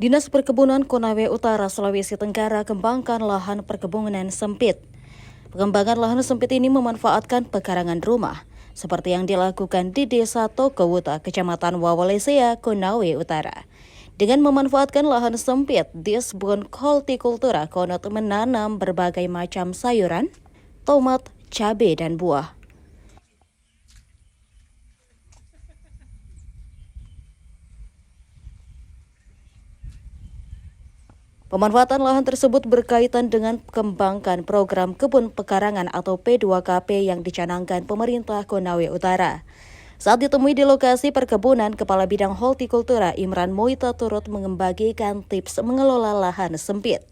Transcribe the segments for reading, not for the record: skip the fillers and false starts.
Dinas Perkebunan Konawe Utara, Sulawesi Tenggara kembangkan lahan perkebunan sempit. Pengembangan lahan sempit ini memanfaatkan pekarangan rumah, seperti yang dilakukan di Desa Tokowuta, Kecamatan Wawalesea, Konawe Utara. Dengan memanfaatkan lahan sempit, Disbun Hortikultura Konot menanam berbagai macam sayuran, tomat, cabai, dan buah. Pemanfaatan lahan tersebut berkaitan dengan kembangkan program kebun pekarangan atau P2KP yang dicanangkan pemerintah Konawe Utara. Saat ditemui di lokasi perkebunan, Kepala Bidang Hortikultura Imran Moita turut membagikan tips mengelola lahan sempit.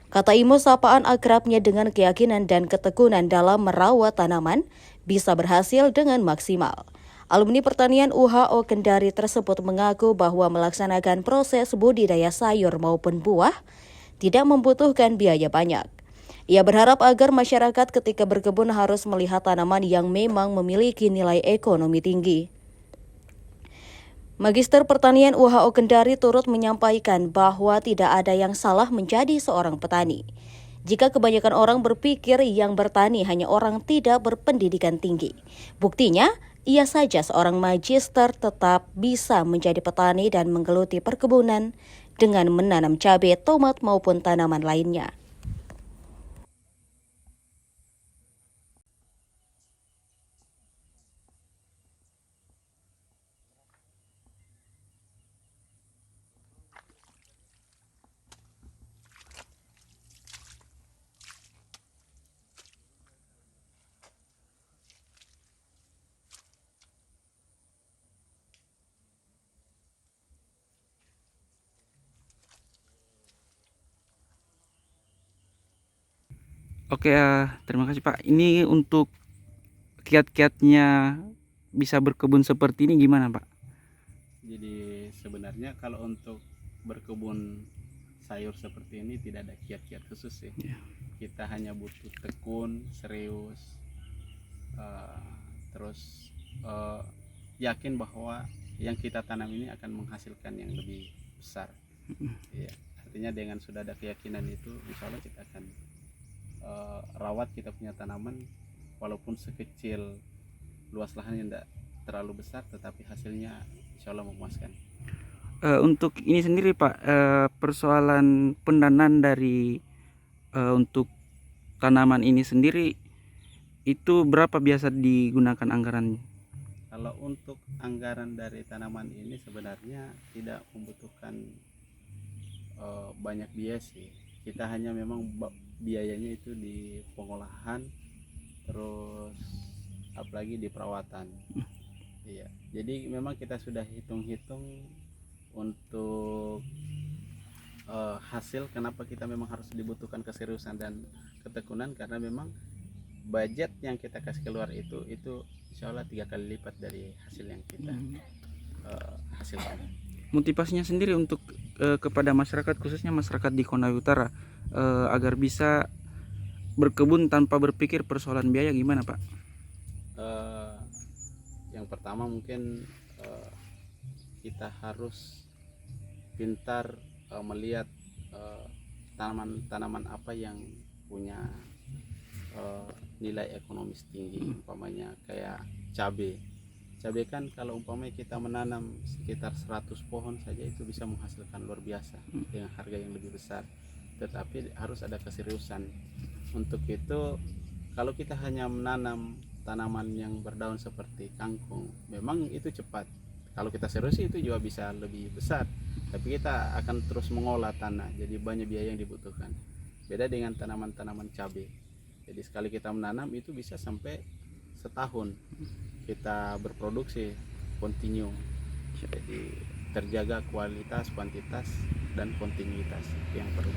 Kata Imo, sapaan akrabnya dengan keyakinan dan ketekunan dalam merawat tanaman bisa berhasil dengan maksimal. Alumni pertanian UHO Kendari tersebut mengaku bahwa melaksanakan proses budidaya sayur maupun buah tidak membutuhkan biaya banyak. Ia berharap agar masyarakat ketika berkebun harus melihat tanaman yang memang memiliki nilai ekonomi tinggi. Magister Pertanian UHO Kendari turut menyampaikan bahwa tidak ada yang salah menjadi seorang petani. Jika kebanyakan orang berpikir yang bertani hanya orang tidak berpendidikan tinggi. Buktinya, ia saja seorang magister tetap bisa menjadi petani dan menggeluti perkebunan dengan menanam cabai, tomat maupun tanaman lainnya. Oke, terima kasih Pak. Ini untuk kiat-kiatnya bisa berkebun seperti ini gimana Pak? Jadi sebenarnya kalau untuk berkebun sayur seperti ini tidak ada kiat-kiat khusus sih. Kita hanya butuh tekun, serius, eh, terus yakin bahwa yang kita tanam ini akan menghasilkan yang lebih besar. Ya, artinya dengan sudah ada keyakinan itu, insya Allah kita akan rawat kita punya tanaman, walaupun sekecil luas lahan yang tidak terlalu besar, tetapi hasilnya insya Allah memuaskan. Untuk ini sendiri Pak, persoalan pendanaan dari untuk tanaman ini sendiri itu berapa biasa digunakan anggarannya? Kalau untuk anggaran dari tanaman ini sebenarnya tidak membutuhkan banyak biaya sih. Kita hanya memang biayanya itu di pengolahan, terus apalagi di perawatan. Iya, jadi memang kita sudah hitung-hitung untuk hasil. Kenapa kita memang harus dibutuhkan keseriusan dan ketekunan, karena memang budget yang kita kasih keluar itu insya Allah 3 kali lipat dari hasil yang kita hasilkan. Motivasinya sendiri untuk kepada masyarakat, khususnya masyarakat di Konawe Utara, agar bisa berkebun tanpa berpikir persoalan biaya gimana Pak? Yang pertama mungkin kita harus pintar melihat tanaman-tanaman apa yang punya nilai ekonomis tinggi. Umpamanya kayak cabai kan, kalau umpamanya kita menanam sekitar 100 pohon saja itu bisa menghasilkan luar biasa dengan harga yang lebih besar, tetapi harus ada keseriusan. Untuk itu, kalau kita hanya menanam tanaman yang berdaun seperti kangkung, memang itu cepat. Kalau kita serius itu juga bisa lebih besar, tapi kita akan terus mengolah tanah, jadi banyak biaya yang dibutuhkan. Beda dengan tanaman-tanaman cabai. Jadi sekali kita menanam itu bisa sampai setahun kita berproduksi kontinu. Jadi terjaga kualitas, kuantitas, dan kontinuitas yang perlu.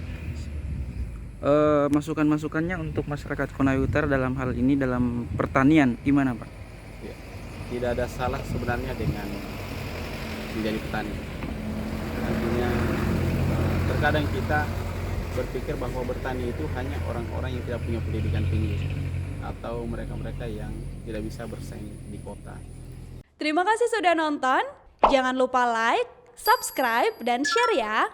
Masukan-masukannya untuk masyarakat Konawe Utara dalam hal ini dalam pertanian gimana Pak? Ya, tidak ada salah sebenarnya dengan menjadi petani. Artinya Terkadang kita berpikir bahwa bertani itu hanya orang-orang yang tidak punya pendidikan tinggi atau mereka-mereka yang tidak bisa bersaing di kota. Terima kasih sudah nonton. Jangan lupa like, subscribe, dan share ya.